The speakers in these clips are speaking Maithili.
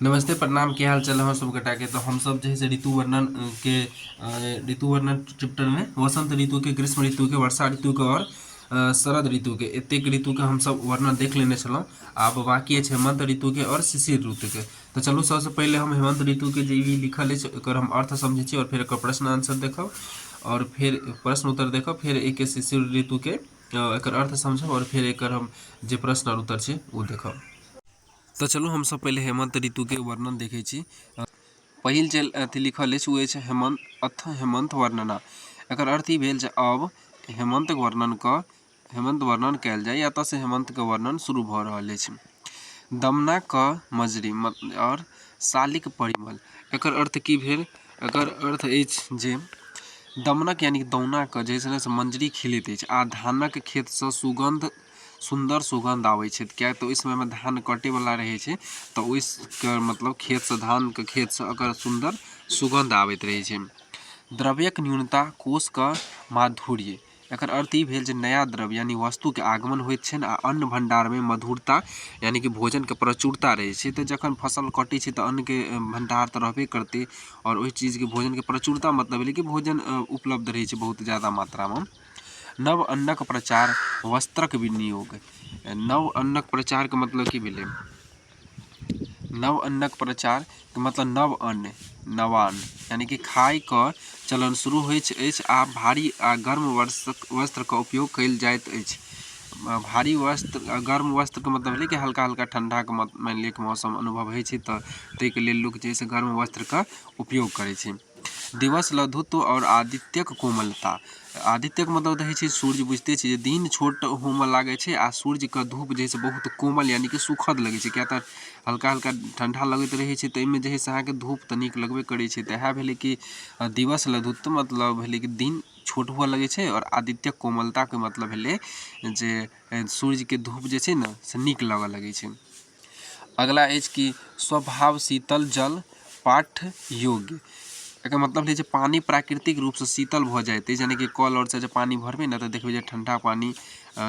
नमस्ते प्रणाम की हाल चाल है सब गोटा के। तो हम सब जो है ऋतु वर्णन के ऋतु वर्णन चैप्टर में वसंत ऋतु के, ग्रीष्म ऋतु के, वर्षा ऋतु के और शरद ऋतु के एतेक ऋतु के हम सब वर्णन देख लेने छलौं। आब बाकी है हेमंत ऋतु के और शिशिर ऋतु के। तो चलू सबसे पहले हम हेमंत ऋतु के जे भी लिखल है एकर हम अर्थ समझे छी और फिर एक प्रश्न आंसर देखब और फिर प्रश्न उत्तर देखब, फिर एक शिशिर ऋतु के एकर अर्थ समझब और फिर एकर हम जे प्रश्न और उत्तर छै वो देखब। तो चलू हम सब पहले हेमंत ऋतु के वर्णन देखे छी। पहिल जे अथी लिखल है वो है हेमंत अथ हेमंत वर्णना। एकर अर्थ ई भेल जे अब हेमंत वर्णन कयल जाय। एतऽ से हेमंत के वर्णन शुरू भऽ रहल अछि। दमना क मजरी और सालिक परिमल। एकर अर्थ की भेल? एकर अर्थ अछि जे दमनक यानी दौनाक जैसे से मंजरी खिलैत अछि आ धानक खेत से सुंदर सुगंध आबै छै। क्या तो इस समय में धान कटे वाला रहे छै तो इसके मतलब खेत से धान के खेत से अगर सुंदर सुगंध आबैत रहे छै। द्रव्यक न्यूनता कोष का माधुर्य। एकर अर्थ ई भेल जे नया द्रव्य यानी वस्तु के आगमन होइत छै आ अन्न भंडार में मधुरता यानी कि भोजन के प्रचुरता रहे छै। तो जखन फसल कटे छै तो अन्न के भंडार तो रहबे करते और वही चीज के भोजन के प्रचुरता मतलब है कि भोजन उपलब्ध रहे छै बहुत ज़्यादा मात्रा में। नव अन्नक प्रचार वस्त्रक विनियोग। नव अन्नक प्रचार के मतलब की भेलै? नव अन्नक प्रचार के मतलब नव अन्न, नवान्न यानी कि खाय का चलन शुरू होइत अछि आ भारी आ गर्म वस्त्र का उपयोग कयल जाइत अछि। भारी वस्त्र गर्म वस्त्र के मतलब है कि हल्का हल्का ठंडा के मान लिअ कि मौसम अनुभव होइ छै तो ताहिके लेल लोग जे है गर्म वस्त्र का उपयोग करै छै। दिवस लघुत्व और आदित्यक कोमलता। आदित्य के मतलब है छै सूर्य, बुझते छी दिन छोट होमे लागे छै आ सूर्य के धूप जे है बहुत कोमल यानी कि सुखद लगे छै। क्या तो हल्का हल्का ठंडा लगत रहे छै तो इनमें जे है अहाँके धूप तऽ नीक लगबे करे छै। तो इएह भेलै कि दिवस लघुत्व मतलब भेलै कि दिन छोट हुआ लगे छै और आदित्य कोमलता के मतलब भेलै जे सूर्य के धूप जे छै ने से नीक लगऽ लगे छै। अगला अछि कि स्वभाव शीतल जल पाठ योग्य। एकर मतलब है जे पानी प्राकृतिक रूप से शीतल भऽ जाइत अछि, यानी कि कल और से जे पानी भरबै ने तो देखबै जे ठंडा पानी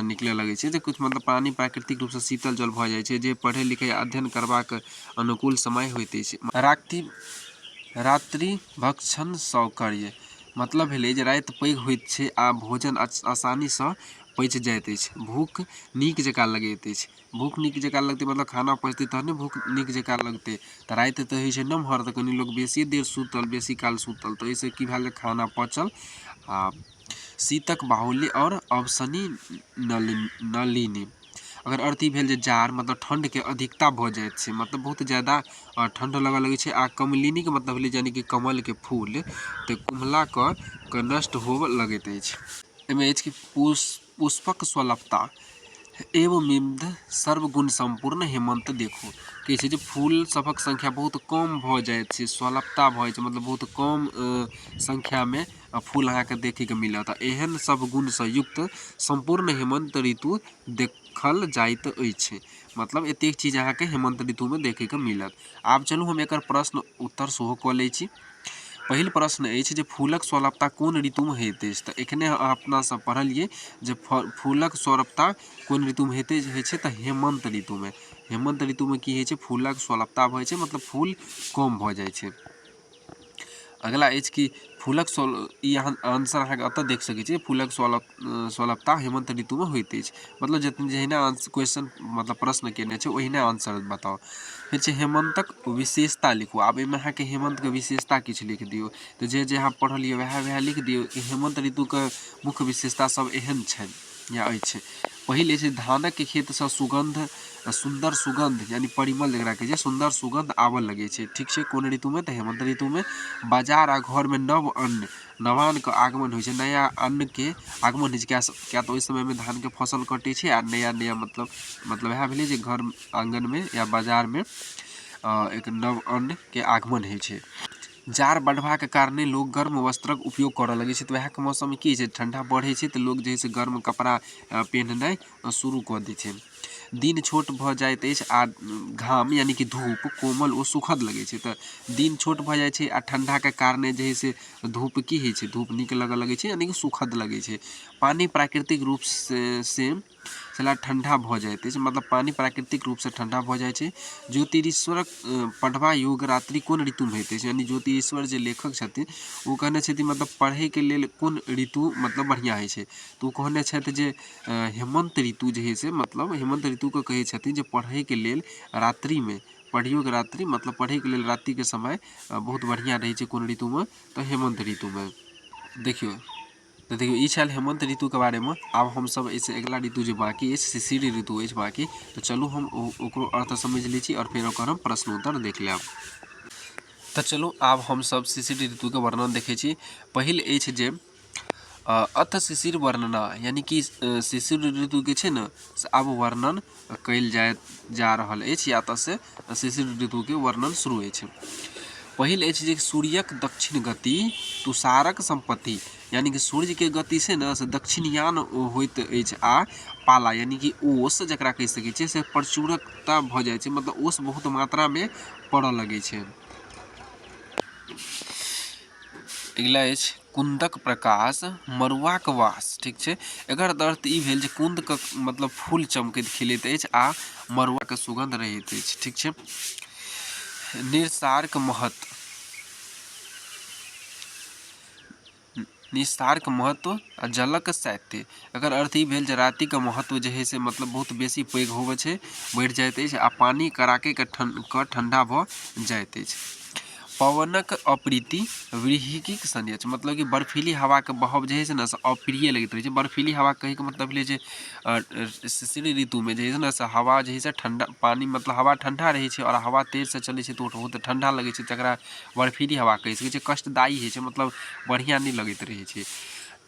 निकले लगे छै। जे कुछ मतलब पानी प्राकृतिक रूप से शीतल जल भऽ जाइ छै जे पढ़े लिखे अध्ययन करबाक अनुकूल समय होइत अछि। रात्रि भक्षण सौकर्य मतलब भेलै जे राति पैघ होइत छै आ भोजन आसानी से पचि जाइत अछि। भूख नीक जकाँ लगैत अछि। भूख नीक जकाँ लगतै मतलब खाना पचतै तहने भूख नीक जकाँ लगतै। तो राति तऽ होइ छै नमहर तो कनी लोग बेसी देर सुतल, बेसी काल सुतल तो एहिसँ की भेल खाना पचल। आ शीतक बाहुल्य और अवसनी नलिनी। अगर अर्थ ई भेल जे जाड़ मतलब ठंड के अधिकता भऽ जाइत छै, मतलब बहुत ज़्यादा ठंड लगऽ लगे छै। आ कमलिनी के मतलब भेलै यानी कि कमल के फूल तो कुम्हला के नष्ट होबऽ लगैत अछि। एहिमे अछि कि पुष्पक स्वल्पता एवं सर्वगुण संपूर्ण हेमंत देखो। कहै छै जे फूल सबक संख्या बहुत कम भऽ जाइत छै, स्वल्पता भऽ जाइ छै मतलब बहुत कम संख्या में फूल अहाँके देखैके मिलत। एहन सब गुण से युक्त संपूर्ण हेमंत ऋतु देखल जाइत अछि। मतलब एतेक चीज अहाँके हेमंत ऋतु में देखे के मिलत। आब चलू हम एकर प्रश्न उत्तर सेहो कऽ लै छी। पहिल प्रश्न अछि जे फूलक स्वल्पता कोन ऋतु में होइत अछि? तो एखने अपना सब पढ़लिए जे फूलक स्वल्पता कोन ऋतु में होइत छै तो हेमंत ऋतु में। हेमंत ऋतु में की होइ छै? फूलक स्वल्पता भऽ जाइ छै मतलब फूल कम भऽ जाइ छै। अगला अछि कि फूलक ई आंसर अहाँके अतऽ देख सकै छी। फूलक स्वल्पता हेमंत ऋतु में होइत अछि मतलब जहिना क्वेश्चन मतलब प्रश्न केने छै ओहिना आंसर बताओ। फिर छै हेमंतक विशेषता लिखू। आब एहिमे अहाँके हेमंत के विशेषता किछु लिख दियौ। तो जे अहाँ पढ़लिए वएह लिख दियौ कि हेमंत ऋतु के मुख्य विशेषता सब एहन छनि या अछि। पहिल अछि धानक के खेत से सुंदर सुगंध यानी परिमल जकरा कहै छै सुंदर सुगंध आबऽ लगे छै। ठीक छै, कोन ऋतु में? तो हेमंत ऋतु में। बाजार आ घर में नव अन्न नवान्न के आगमन होइ छै, नया अन्न के आगमन होइ छै। क्या तो ओहि समय में धान के फसल कटे छै आ नया मतलब वएह भेलै जे घर आंगन में या बाजार में एक नव अन्न के आगमन होइ छै। जाड़ बढ़बाक कारणे लोग गर्म वस्त्रक उपयोग करऽ लगे छै। तो वएह के मौसम में की छै ठंडा बढ़े छै तो लोग जे है गर्म कपड़ा पहननाइ शुरू कऽ दै छै। दिन छोट भऽ जाइत अछि आ घाम यानी कि धूप कोमल ओ सुखद लगे छै। तो दिन छोट भऽ जाइ छै आ ठंडा के कारणे जे है से धूप की होइ छै? धूप नीक लगऽ लगे छै यानी कि सुखद लगे छै। पानी प्राकृतिक रूप से छला ठंडा भ जाइत अछि, मतलब पानी प्राकृतिक रूप से ठंडा भ जाइ छै। ज्योतिरीश्वरक पढ़बा योग रात्रि कोन ऋतु में होइत अछि, यानी ज्योतिरीश्वर जे लेखक छथिन ओ कहने छथिन मतलब पढ़े के लेल कोन ऋतु मतलब बढ़िया होइ छै, तो ओ कहने छथि जे हेमंत ऋतु जे है से मतलब हेमंत ऋतु को कहै छथिन जे पढ़े के लेल रात्रि में पढ़ियो के रात्रि मतलब पढ़े के लेल रात्रि के समय बहुत बढ़िया रहे छै कोन ऋतु में, तो हेमंत ऋतु में। देखियो तो देखियो ई छल हेमंत ऋतु के बारे में। आब हम सब इस अगला ऋतु जो बाकी अछि शिशिर ऋतु अछि बाकी, तो चलू हम ओकरो अर्थ समझ लै छी और फिर ओकर हम प्रश्न उत्तर देख लेब। तो चलू आब हम सब शिशिर ऋतु के वर्णन देखे छी। पहिल अछि जे अथ शिशिर वर्णना, यानी कि शिशिर ऋतु के छै न से आब वर्णन कयल जा रहल अछि, या से शिशिर ऋतु के वर्णन शुरू अछि। पहिल अछि जे सूर्यक दक्षिण गति तुषारक संपत्ति, यानी कि सूर्य के गति से न से दक्षिणयान होइत अछि आ पाला यानी कि ओस जकरा कहि सकै छियै से प्रचुरता भ जाइ छै, मतलब ओस बहुत मात्रा में पड़ऽ लगे छै। अगला अछि कुंदक प्रकाश मरुआक वास, ठीक छै। एकर अर्थ ई भेल जे कुंद मतलब फूल चमकैत खिलैत अछि आ मरुआ के सुगंध रहैत अछि, ठीक छै। निसार्क महत्व, निस्तार्क महत्व आ जलक साहित्य, एकर अर्थ ई भेल जे राति के महत्व जे है से मतलब बहुत बेसी पैघ होवे छै, बढ़ि जाइत अछि आ पानी कड़ाके के ठंडा भ जाइत अछि। पवनक अप्रीति वृहिकिक संयच, मतलब कि बर्फीली हवा के बहब जे है से न से अप्रिय लगैत रहे छै। बर्फीली हवा कहे के मतलब भेलै जे शिशिर ऋतु में जे है न से हवा जे है से ठंडा पानी मतलब हवा ठंडा रहे छै और हवा तेज से चले छै तो बहुत ठंडा लगे छै, तकरा बर्फीली हवा कहि सकै छै। कष्टदायी है छै, मतलब बढ़िया नहीं लगैत रहे छै,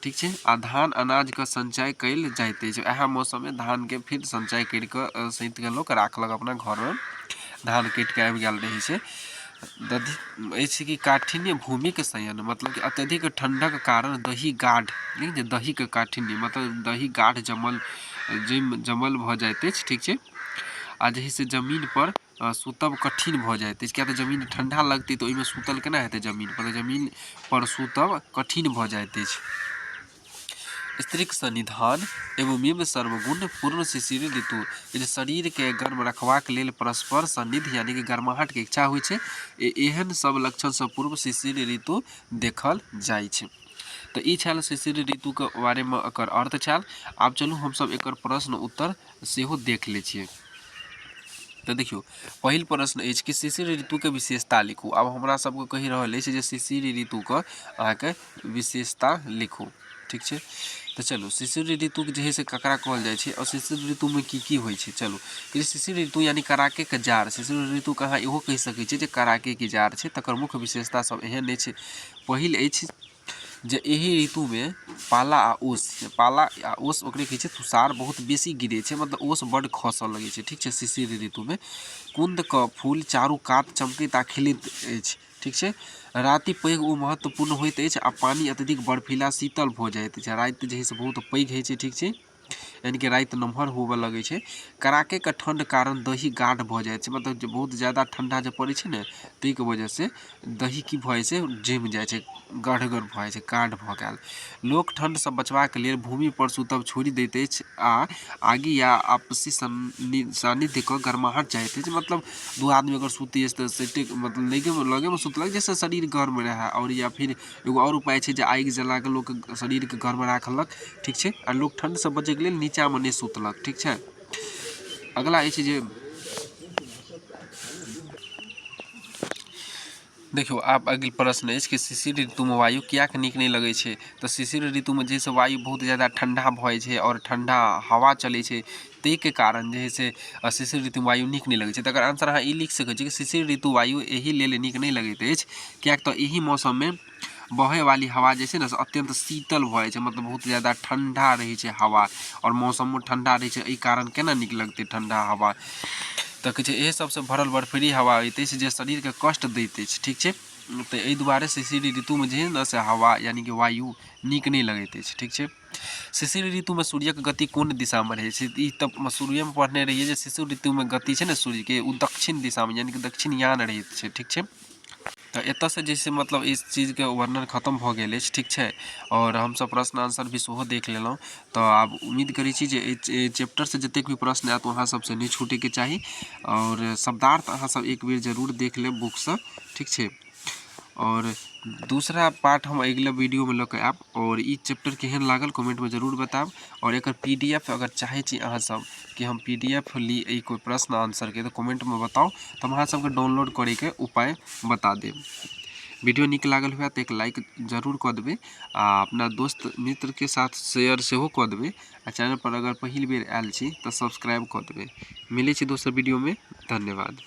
ठीक छै। आ धान अनाज का संचय कयल जाइत अछि, एह मौसम में धान के फिर संचय कर के सैंत के लोग राखलक अपना घर में, धान कट के आबि गेल रहे छै। अछि कि काठिन्य भूमि के संयन, मतलब कि अत्यधिक ठंडक कारण दही गाढ़, दही के काठिन्य मतलब दही गाढ़ जमल भ जाइत अछि, ठीक छै। आ जही से जमीन पर सुतब कठिन भ जाइत अछि, किया तऽ जमीन ठंडा लगतै तो ओहिमे सुतल केना हेतै जमीन पर, जमीन पर सुतब कठिन भ जाइत अछि। स्त्रीक सन्निधान एवं मिम सर्वगुण पूर्ण शिशिर ऋतु, जे शरीर के गर्म रखबाक लेल परस्पर सन्निधि यानी कि गर्माहट के इच्छा होइ छै, एहन सब लक्षण से पूर्व शिशिर ऋतु देखल जाइ छै। तो ई छल शिशिर ऋतु के बारे में एकर अर्थ छल। आब चलू हम सब एकर प्रश्न उत्तर सेहो देख लै छियै। तो देखियो पहिल प्रश्न अछि कि शिशिर ऋतु के विशेषता लिखू। अब हमरा सबके कहि रहल अछि जे शिशिर ऋतु के अहाँके विशेषता लिखू, ठीक छै। तो चलू शिशिर ऋतु जे है से ककरा कहल जाइ छै और शिशिर ऋतु में की होइ छै, चलू। शिशिर ऋतु यानी कड़ाके के जाड़, शिशिर ऋतु के अहाँ इहो कहि सकै छियै जे कड़ाके के जाड़ छै। तकर मुख्य विशेषता सब एहन अछि। पहिल अछि जे एहि ऋतु में पाला आ ओस, पाला आ ओस ओकरे कहै छै तुषार बहुत बेसी गिरै छै, मतलब ओस बड़ खसऽ लगै छै, ठीक छै। शिशिर ऋतु में कुंद के फूल चारू कात चमकैत आ खिलैत अछि, ठीक छै। राति पैघ ओ महत्वपूर्ण होइत अछि आ पानी अत्यधिक बर्फीला शीतल भ जाइत अछि। राति जे है से बहुत पैघ होइ छै, ठीक छै, यानी कि राति नमहर होबऽ लगे छै। कड़ाके के ठंड कारण दही गाढ़ भ जाइत छै, मतलब बहुत ज्यादा ठंडा जे पड़े छै ने ताहि के वजह से दही की भ जाइ छै जम जाइ छै, गाढ़गर भ जाइ छै, गाढ़ भ गेल। लोक ठंड से बचबाक लेल भूमि पर सुतब छोड़ि दैत अछि आ आगि या आपसी सानिध्य के गर्माहट चाहैत अछि, मतलब दू आदमी अगर सुती अछि तो सेटे मतलब लगे में सुतलक जैसे शरीर गर्म रहे, और या फिर एगो और उपाय छै जे आगि जला के लोग शरीर के गर्म राखलक, ठीक छै। आ लोग ठंड से बचे के लेल नीचा में नहीं सुतलक, ठीक छै। अगला अछि जे देखियो आब अगला प्रश्न अछि कि शिशिर ऋतु में वायु कियाक नीक नहीं लगे छै। तो शिशिर ऋतु में जैसे वायु बहुत ज़्यादा ठंडा भऽ छै और ठंडा हवा चले छै, ताहि के कारण जे है से शिशिर ऋतु में वायु नीक नहीं लगे छै। तकर आंसर अहाँ ई लिख सकै छी कि शिशिर ऋतु वायु एहि लेल नीक नहीं लगैत अछि कियाक तऽ एहि मौसम में बहे वाली हवा जे है ना अत्यंत शीतल भ जाए छै, मतलब बहुत ज़्यादा ठंडा रहे छै हवा, और मौसम ठंडा रहे छै, एहि कारण केना नीक लगते ठंडा हवा। तो कहे एह सबसे भरल बर्फीली हवा होइत अछि जे शरीर के कष्ट दैत अछि, ठीक छै। तो एहि दुआरे शिशिर ऋतु में जे है ना से हवा यानी कि वायु नीक नहीं लगैत अछि, ठीक छै। शिशिर ऋतु में सूर्य के गति कोन दिशा में रहे छै, ई तो शुरुए में पढ़ने रहिए जे शिशिर ऋतु में गति छै ना सूर्य के, वो दक्षिण दिशा में यानी कि दक्षिणयान रहैत छै, ठीक छै। तो एतऽ से जैसे मतलब इस चीज़ के वर्णन खत्म भऽ गेल अछि, ठीक छै। और हमसब प्रश्न आंसर भी सेहो देख लेलहुँ। तऽ आब उम्मीद करै छी जे एहि चैप्टरसँ जतेक भी प्रश्न आयत अहाँ सबसँ नहि छूटैके चाही। और शब्दार्थ अहाँ सब एक बेर जरूर देख लेब बुकसँ, ठीक छै। और दूसरा पार्ट हम अगिला वीडियो में लऽ कऽ आयब। और ई चैप्टर केहन लागल कमेंट में जरूर बतायब। और एकर PDF अगर चाहै छी अहाँ सब कि हम PDF ली एहि कोई प्रश्न आंसर के, तो कमेंट में बताओ, तो हम अहाँ सबके डाउनलोड करे के उपाय बता देब। वीडियो नीक लागल हुए तो एक लाइक जरूर कऽ देबै, आ अपना दोस्त मित्र के साथ शेयर सेहो कऽ देबै। आ चैनल पर अगर पहिल बेर आयल छी तो सब्सक्राइब कऽ देबै। मिलै छी दोसर वीडियो में, धन्यवाद।